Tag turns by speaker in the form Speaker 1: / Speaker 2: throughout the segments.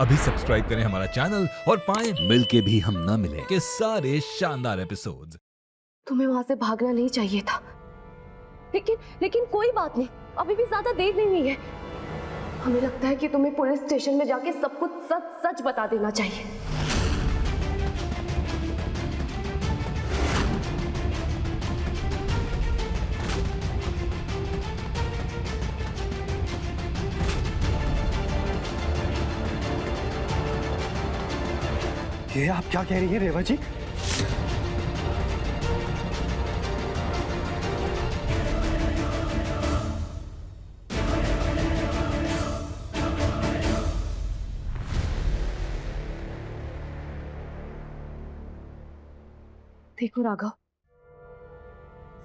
Speaker 1: अभी सब्सक्राइब करें हमारा चैनल और पाएं
Speaker 2: मिलके भी हम न मिले
Speaker 1: के सारे शानदार एपिसोड्स।
Speaker 3: तुम्हें वहां से भागना नहीं चाहिए था, लेकिन कोई बात नहीं, अभी भी ज्यादा देर नहीं हुई है। हमें लगता है कि तुम्हें पुलिस स्टेशन में जाके सब कुछ सच सच बता देना चाहिए।
Speaker 4: ये आप क्या कह रही हैं रेवा जी?
Speaker 3: देखो राघव,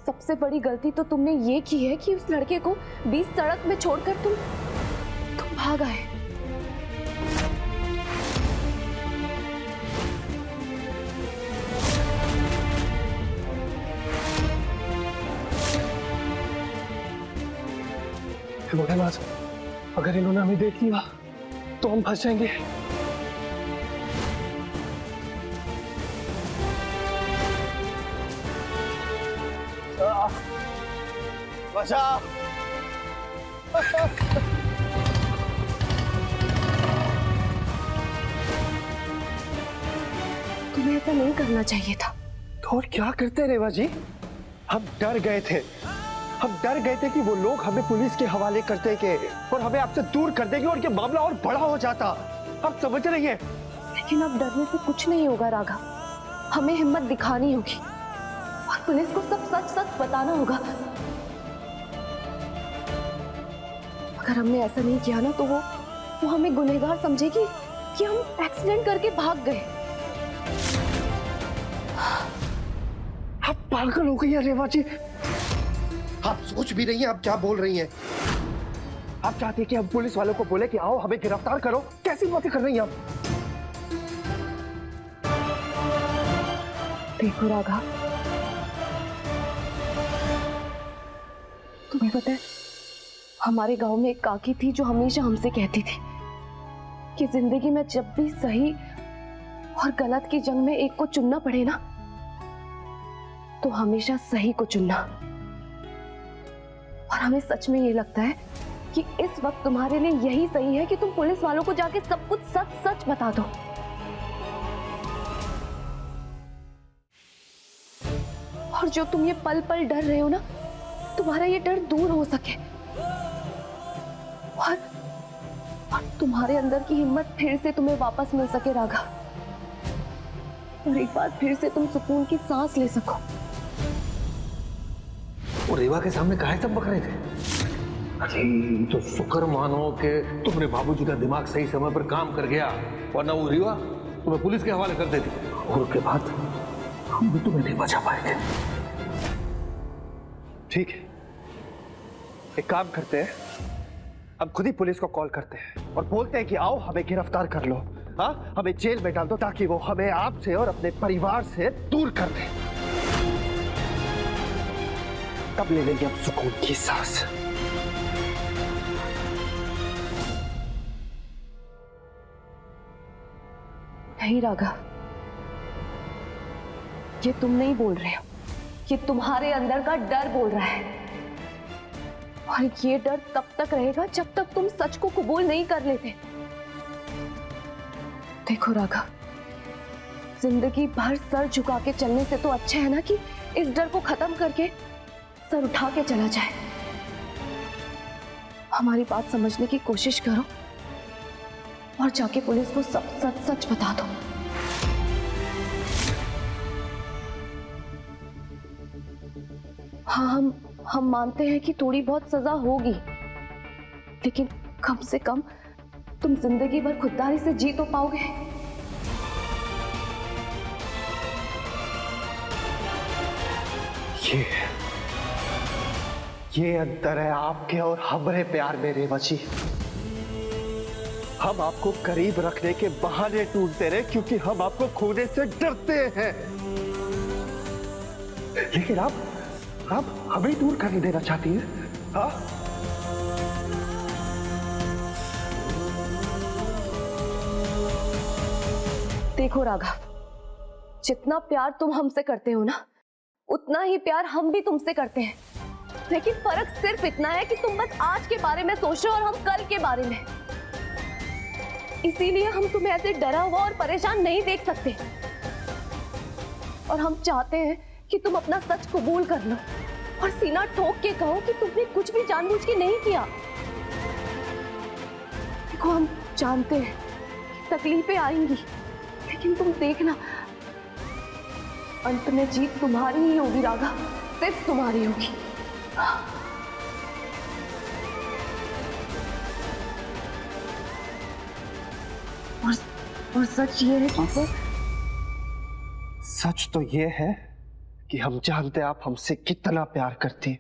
Speaker 3: सबसे बड़ी गलती तो तुमने ये की है कि उस लड़के को बीच सड़क में छोड़कर तुम भाग आए।
Speaker 4: धोखेबाज, अगर इन्होंने हमें देख लिया तो हम फंस जाएंगे। बचाओ!
Speaker 3: तुम्हें ऐसा नहीं करना चाहिए था।
Speaker 4: तो और क्या करते रेवा जी? हम डर गए थे। हम डर गए थे कि वो लोग हमें पुलिस के हवाले कर देंगे और हमें आपसे दूर कर देंगे और ये मामला और बड़ा हो जाता। आप समझ रही हैं?
Speaker 3: लेकिन अब डरने से कुछ नहीं होगा राघव, हमें हिम्मत दिखानी होगी और पुलिस को सब सच सच बताना होगा। अगर हमने ऐसा नहीं किया ना तो वो हमें गुनहगार समझेगी कि हम एक्सीडेंट करके भाग गए।
Speaker 4: आप पागल हो गई हैं रेवा जी।
Speaker 5: आप सोच भी रही हैं आप क्या बोल रही हैं?
Speaker 4: आप चाहती हैं कि हम पुलिस वालों को बोले कि आओ हमें गिरफ्तार करो? कैसी बातें कर रही हैं आप?
Speaker 3: देखो राघव, तुम्हें पता है हमारे गांव में एक काकी थी जो हमेशा हमसे कहती थी कि जिंदगी में जब भी सही और गलत की जंग में एक को चुनना पड़े ना तो हमेशा सही को चुनना। और हमें सच में ये लगता है कि इस वक्त तुम्हारे लिए यही सही है कि तुम पुलिस वालों को जाके सब कुछ सच सच बता दो। और जो तुम ये पल पल डर रहे हो ना, तुम्हारा ये डर दूर हो सके और तुम्हारे अंदर की हिम्मत फिर से तुम्हें वापस मिल सके राघव, और एक बार फिर से तुम सुकून की सांस ले सको।
Speaker 6: वो रेवा के सामने काहे चमक रहे थे? अरे तो शुक्र मानो कि तुम्हारे बाबूजी का दिमाग सही समय पर काम कर गया, वरना वो रेवा तुम्हें पुलिस के हवाले कर देती और उसके बाद हम भी तुम्हें नहीं बचा पाएंगे।
Speaker 4: ठीक है, एक काम करते हैं, हम खुद ही पुलिस को कॉल करते हैं और बोलते हैं कि आओ हमें गिरफ्तार कर लो। हाँ, हमें जेल में डाल दो ताकि वो हमें आपसे और अपने परिवार से दूर कर दे। तब ले लेंगे हम सुकून की सांस।
Speaker 3: नहीं राघव, ये तुम नहीं बोल रहे हो, ये तुम्हारे अंदर का डर बोल रहा है। और ये डर तब तक रहेगा जब तक तुम सच को कबूल नहीं कर लेते। देखो राघव, जिंदगी भर सर झुका के चलने से तो अच्छा है ना कि इस डर को खत्म करके सर उठा के चला जाए। हमारी बात समझने की कोशिश करो और जाके पुलिस को सब सच सच बता दो। हाँ, हम मानते हैं कि थोड़ी बहुत सजा होगी, लेकिन कम से कम तुम जिंदगी भर खुददारी से जी तो पाओगे।
Speaker 4: ये अंतर है आपके और हमारे प्यार में रेवा जी। हम आपको करीब रखने के बहाने ढूंढते रहे क्योंकि हम आपको खोने से डरते हैं, लेकिन आप हमें दूर करने देना चाहती हैं। हाँ,
Speaker 3: देखो राघव, जितना प्यार तुम हमसे करते हो ना, उतना ही प्यार हम भी तुमसे करते हैं। लेकिन फर्क सिर्फ इतना है कि तुम बस आज के बारे में सोच रहे हो और हम कल के बारे में। इसीलिए हम तुम्हें ऐसे डरा हुआ और परेशान नहीं देख सकते। और हम चाहते हैं कि तुम अपना सच कबूल कर लो और सीना ठोक के कहो कि तुमने कुछ भी जानबूझ के नहीं किया। देखो, हम जानते हैं कि तकलीफें आएंगी, लेकिन तुम देखना, अंत में जीत तुम्हारी ही होगी राघव, सिर्फ तुम्हारी होगी। और सच ये है कि
Speaker 4: सच तो ये है कि हम जानते हैं आप हमसे कितना प्यार करती हैं।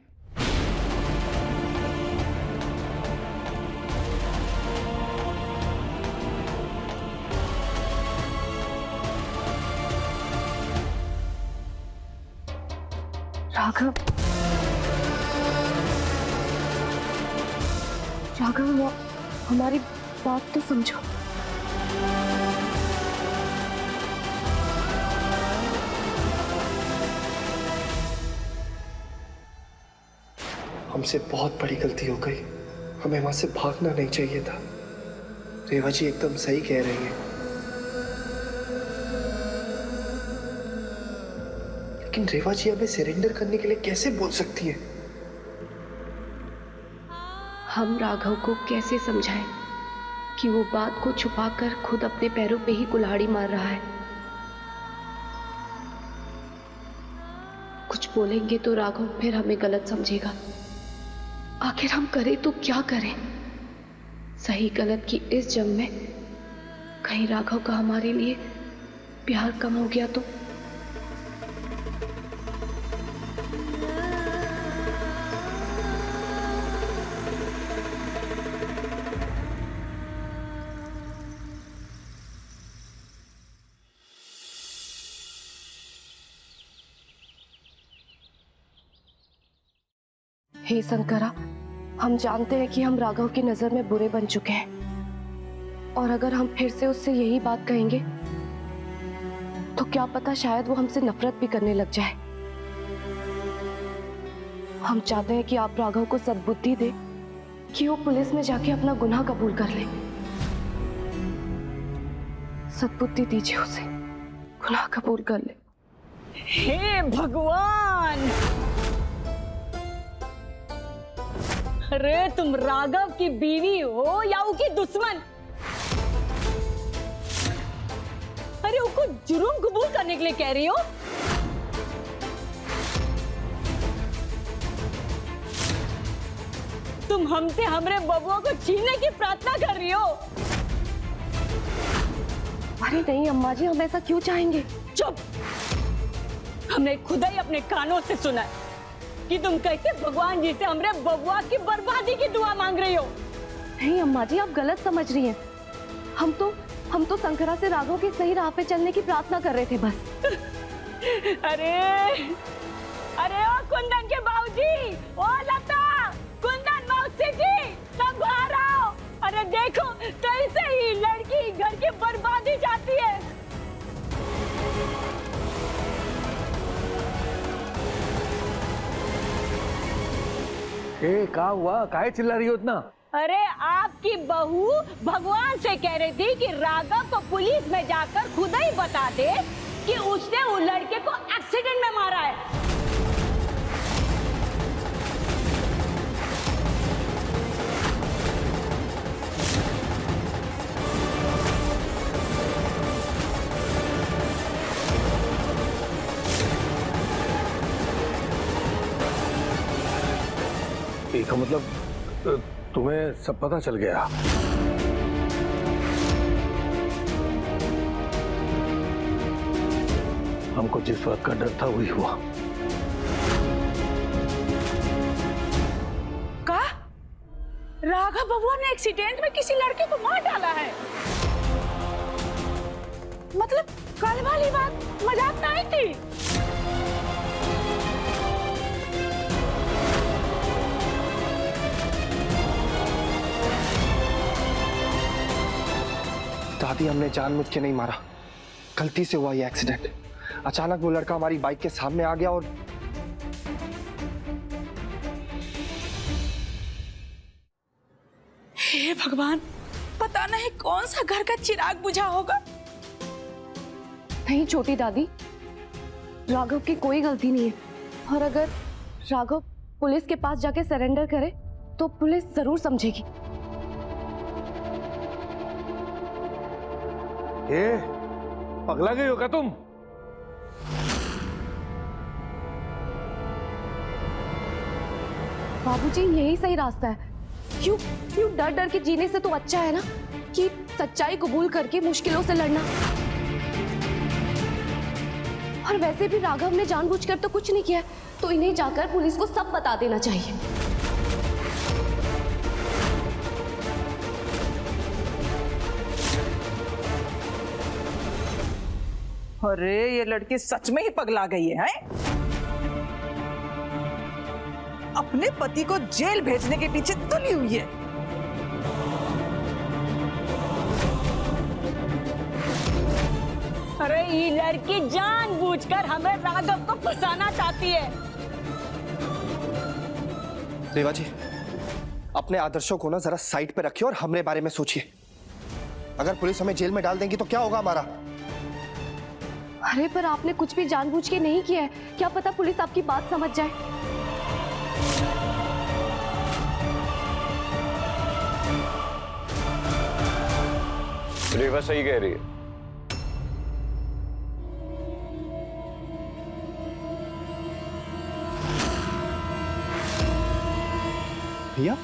Speaker 3: राघव, राघव, हमारी बात तो समझो।
Speaker 4: हमसे बहुत बड़ी गलती हो गई, हमें वहां से भागना नहीं चाहिए था। रेवा जी एकदम सही कह रही है, लेकिन रेवा जी हमें सरेंडर करने के लिए कैसे बोल सकती है?
Speaker 3: हम राघव को कैसे समझाएं कि वो बात को छुपाकर खुद अपने पैरों पे ही कुल्हाड़ी मार रहा है। कुछ बोलेंगे तो राघव फिर हमें गलत समझेगा। आखिर हम करें तो क्या करें? सही गलत की इस जंग में कहीं राघव का हमारे लिए प्यार कम हो गया तो? हे शंकरा, हम जानते हैं कि हम राघव की नजर में बुरे बन चुके हैं, और अगर हम फिर से उससे यही बात कहेंगे तो क्या पता शायद वो हमसे नफरत भी करने लग जाए। हम चाहते हैं कि आप राघव को सद्बुद्धि दे कि वो पुलिस में जाके अपना गुनाह कबूल कर ले। सद्बुद्धि दीजिए उसे, गुनाह कबूल कर ले।
Speaker 2: हे भगवान! अरे तुम राघव की बीवी हो या उसकी दुश्मन? अरे उसको जुर्म कबूल करने के लिए कह रही हो? तुम हमसे हमरे बबुआ को छीनने की प्रार्थना कर रही हो?
Speaker 3: अरे नहीं अम्मा जी, हम ऐसा क्यों चाहेंगे?
Speaker 2: चुप! हमने खुद ही अपने कानों से सुना है कि तुम कैसे भगवान जी से हमरे बबुआ की बर्बादी की दुआ मांग रही हो।
Speaker 3: नहीं अम्मा जी, आप गलत समझ रही हैं। हम तो शंकरा से राघव की सही राह पे चलने की प्रार्थना कर रहे थे बस।
Speaker 2: अरे ओ कुंदन के बाबूजी, ओ लता, कुंदन मौसी जी, सब बाहर आओ। अरे देखो कैसे ही लड़की घर की बर्बादी चाहती है।
Speaker 6: क्या हुआ? काहे चिल्ला रही हो इतना?
Speaker 2: अरे आपकी बहू भगवान से कह रही थी कि राघव को पुलिस में जाकर खुद ही बता दे कि उसने उस लड़के को एक्सीडेंट में मारा है।
Speaker 6: इसका मतलब तुम्हें सब पता चल गया? हमको जिस बात का डर था वही हुआ।
Speaker 2: का? राघव बबुआ ने एक्सीडेंट में किसी लड़के को मार डाला है? मतलब कल वाली बात मजाक नहीं थी?
Speaker 4: दादी, हमने जानबूझ के नहीं मारा। गलती से हुआ ये एक्सीडेंट। अचानक वो लड़का हमारी बाइक के सामने आ गया और
Speaker 2: हे भगवान, पता नहीं कौन सा घर का चिराग बुझा होगा।
Speaker 3: नहीं छोटी दादी, राघव की कोई गलती नहीं है, और अगर राघव पुलिस के पास जाके सरेंडर करे तो पुलिस जरूर समझेगी।
Speaker 6: ए, पगला गई हो क्या तुम?
Speaker 3: बाबूजी यही सही रास्ता है। क्यों क्यों डर डर के जीने से तो अच्छा है ना कि सच्चाई कबूल करके मुश्किलों से लड़ना। और वैसे भी राघव ने जानबूझकर तो कुछ नहीं किया, तो इन्हें जाकर पुलिस को सब बता देना चाहिए।
Speaker 7: अरे ये लड़की सच में ही पगला गई है, हैं? अपने पति को जेल भेजने के पीछे तुली हुई है।
Speaker 2: अरे ये लड़की जानबूझकर हमें राघव को फंसाना चाहती है।
Speaker 4: रेवा जी, अपने आदर्शों को ना जरा साइड पे रखिए और हमारे बारे में सोचिए। अगर पुलिस हमें जेल में डाल देंगी तो क्या होगा हमारा?
Speaker 3: अरे पर आपने कुछ भी जानबूझ के नहीं किया है, क्या पता पुलिस आपकी बात समझ जाए।
Speaker 8: रेवा सही कह रही है।
Speaker 4: भैया,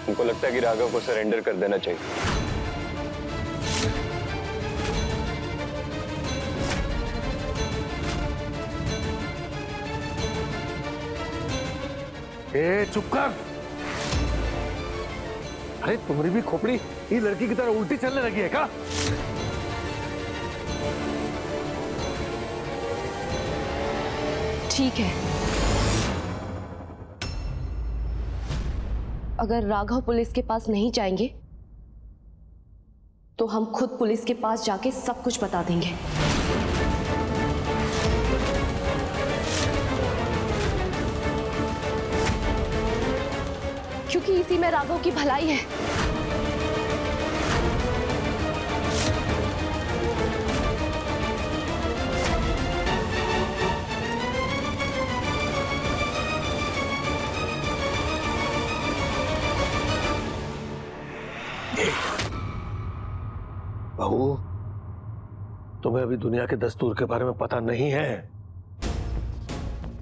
Speaker 8: उनको लगता है कि राघव को सरेंडर कर देना चाहिए।
Speaker 6: ए, चुप कर। अरे तुम्हारी भी खोपड़ी ये लड़की की तरह उल्टी चलने लगी है क्या?
Speaker 3: ठीक है, अगर राघव पुलिस के पास नहीं जाएंगे तो हम खुद पुलिस के पास जाके सब कुछ बता देंगे। क्योंकि इसी में राघव की भलाई है।
Speaker 6: बहू, तुम्हें अभी दुनिया के दस्तूर के बारे में पता नहीं है।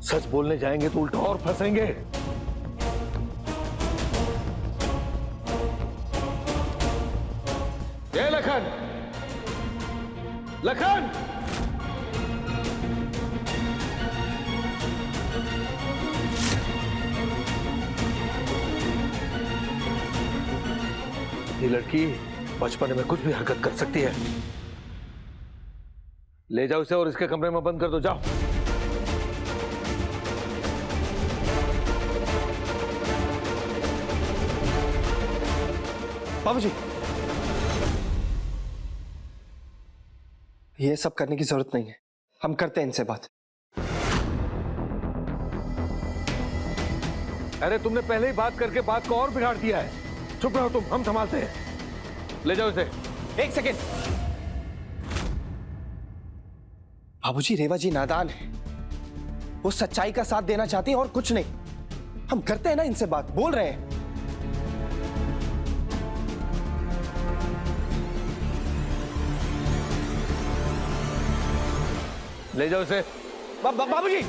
Speaker 6: सच बोलने जाएंगे तो उल्टा और फंसेंगे। ये लखन, लखन, ये लड़की बचपन में कुछ भी हरकत कर सकती है। ले जाओ इसे और इसके कमरे में बंद कर दो, जाओ।
Speaker 4: बाबूजी, ये सब करने की जरूरत नहीं है, हम करते हैं इनसे बात।
Speaker 6: अरे तुमने पहले ही बात करके बात को और बिगाड़ दिया है। चुप रहो तुम, हम संभालते हैं। ले जाओ इसे।
Speaker 4: एक सेकेंड। बाबूजी, रेवा जी नादान है, वो सच्चाई का साथ देना चाहती है और कुछ नहीं। हम करते हैं ना इनसे बात, बोल रहे हैं।
Speaker 6: ले जाओ इसे।
Speaker 4: बाबूजी,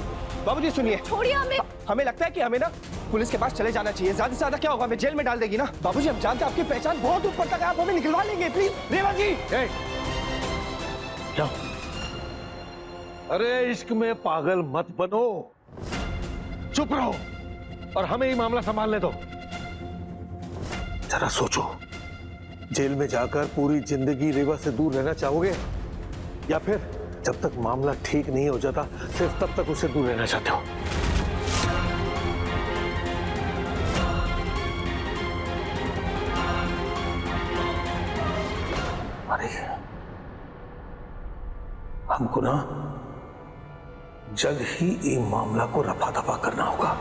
Speaker 4: बाबूजी सुनिए।
Speaker 3: छोड़िए हमें।
Speaker 4: हमें लगता है कि हमें ना पुलिस के पास चले जाना चाहिए। ज्यादा से ज्यादा क्या होगा, हमें जेल में डाल देगी ना। बाबूजी, हम जानते हैं आपकी पहचान बहुत ऊपर तक है, आप हमें निकलवा लेंगे प्लीज। रेवा जी,
Speaker 6: जाओ। अरे इश्क में पागल मत बनो, चुप रहो और हमें ही मामला संभालने दो। जरा सोचो, जेल में जाकर पूरी जिंदगी रेवा से दूर रहना चाहोगे या फिर जब तक मामला ठीक नहीं हो जाता सिर्फ तब तक उससे दूर रहना चाहते हो? हमको ना जल्द ही ये मामला को रफा दफा करना होगा।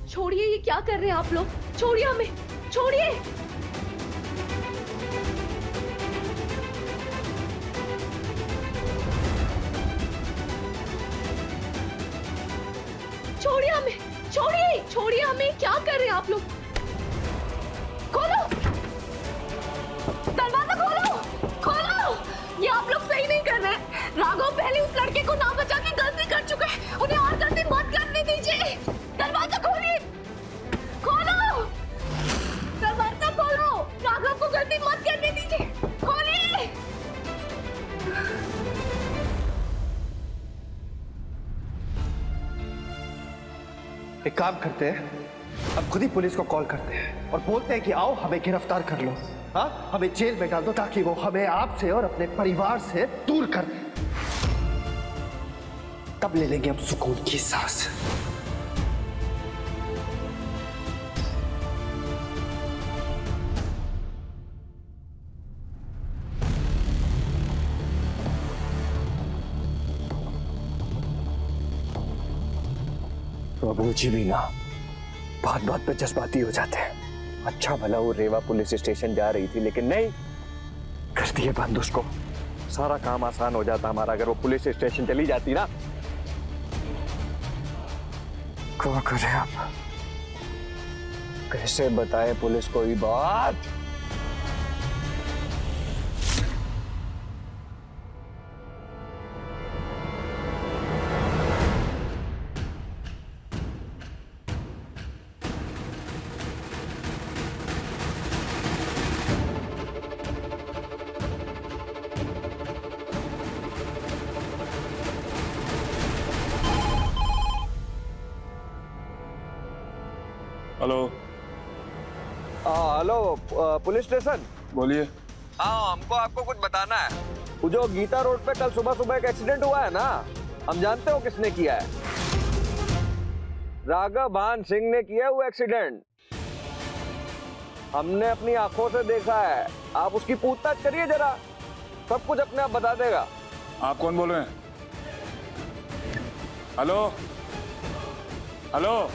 Speaker 3: छोड़िए, ये क्या कर रहे हैं आप लोग? छोड़िए हमें, छोड़िए। छोड़िए हमें, छोड़िए, छोड़िए हमें। क्या कर रहे हैं आप लोग? खोलो, दरवाजा खोलो, खोलो। ये आप लोग सही नहीं कर रहे। राघव पहले उस लड़के को ना बचा के गलती कर चुके हैं, उन्हें और गलती मत करने दीजिए। दरवाजा खोलिए, खोलो, दरवाजा खोलो। राघव को गलती मत करने दीजिए, खोलिए।
Speaker 4: एक काम करते हैं, अब खुद ही पुलिस को कॉल करते हैं और बोलते हैं कि आओ हमें गिरफ्तार कर लो, हाँ हमें जेल में डाल दो ताकि वो हमें आपसे और अपने परिवार से दूर कर दे। तब ले लेंगे हम सुकून की सांस।
Speaker 8: बाबूजी भी ना बात बात पे जज्बाती हो जाते हैं। अच्छा भला वो रेवा पुलिस स्टेशन जा रही थी, लेकिन नहीं, कर दिए बंद उसको। सारा काम आसान हो जाता हमारा अगर वो पुलिस स्टेशन चली जाती ना। क्या करें आप, कैसे बताएं पुलिस को ये बात?
Speaker 9: हेलो।
Speaker 8: हेलो, पुलिस स्टेशन
Speaker 9: बोलिए।
Speaker 8: हाँ, हमको आपको कुछ बताना है। वो जो गीता रोड पे कल सुबह सुबह एक एक्सीडेंट हुआ है ना, हम जानते हो किसने किया है? राघव भान सिंह ने किया है वो एक्सीडेंट। हमने अपनी आंखों से देखा है। आप उसकी पूछताछ करिए जरा, सब कुछ अपने आप बता देगा।
Speaker 9: आप कौन बोल रहे हैं? Hello hello.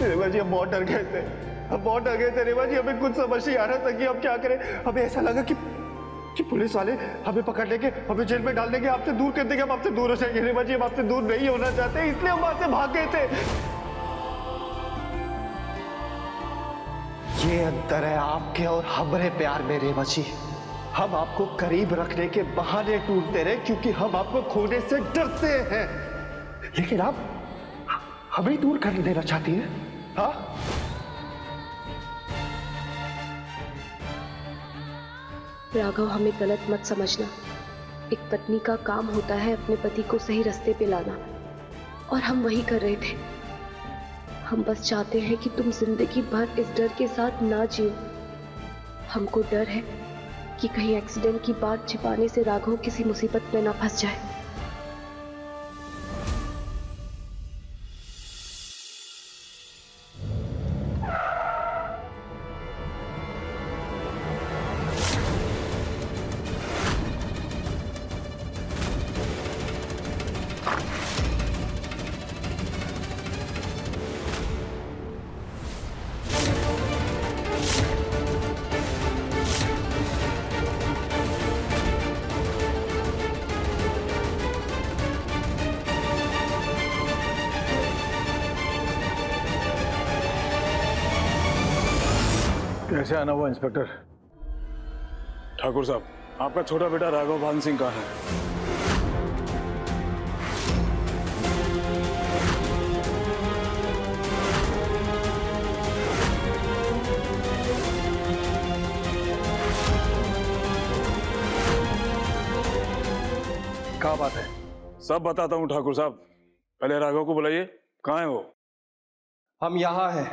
Speaker 4: रेवा जी हम बहुत डर गए थे, हम बहुत डर गए थे रेवा जी। हमें कुछ समझ नहीं आ रहा था कि हम क्या करें। हमें ऐसा लगा कि पुलिस वाले हमें पकड़ लेंगे, हमें जेल में डाल देंगे, आपसे दूर कर देंगे, हम आपसे दूर हो जाएंगे। रेवा जी हम आपसे दूर नहीं होना चाहते, इसलिए हम वहां से भाग गए थे। ये अंतर है आपके और हमारे प्यार में रेवा जी। हम आपको करीब रखने के बहाने ढूंढते रहे क्योंकि हम आपको खोने से डरते हैं, लेकिन आप हमें दूर कर देना चाहती है। हाँ,
Speaker 3: राघव, हमें गलत मत समझना। एक पत्नी का काम होता है अपने पति को सही रास्ते पे लाना, और हम वही कर रहे थे। हम बस चाहते हैं कि तुम जिंदगी भर इस डर के साथ ना जियो। हमको डर है कि कहीं एक्सीडेंट की बात छिपाने से राघव किसी मुसीबत में ना फंस जाए।
Speaker 6: कैसे आना हुआ इंस्पेक्टर?
Speaker 9: ठाकुर साहब, आपका छोटा बेटा राघव भान सिंह कहाँ है?
Speaker 6: क्या बात है?
Speaker 9: सब बताता हूँ ठाकुर साहब। पहले राघव को बुलाइए। कहाँ है वो?
Speaker 4: हम यहाँ हैं।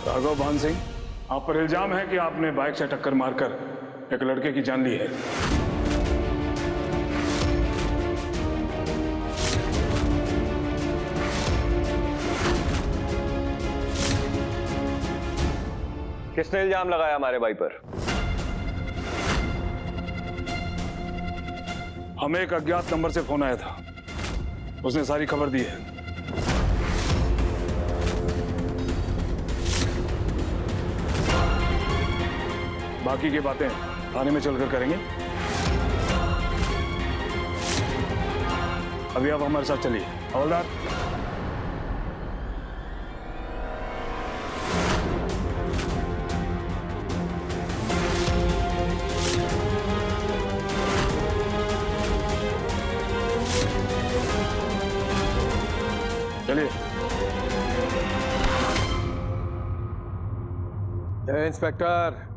Speaker 9: राघव भान सिंह, आप पर इल्जाम है कि आपने बाइक से टक्कर मारकर एक लड़के की जान ली है।
Speaker 8: किसने इल्जाम लगाया हमारे भाई पर?
Speaker 9: हमें एक अज्ञात नंबर से फोन आया था, उसने सारी खबर दी है। बाकी की बातें थाने में चलकर करेंगे। अभी आप हमारे साथ चलिए। हवलदार, चलिए।
Speaker 6: इंस्पेक्टर,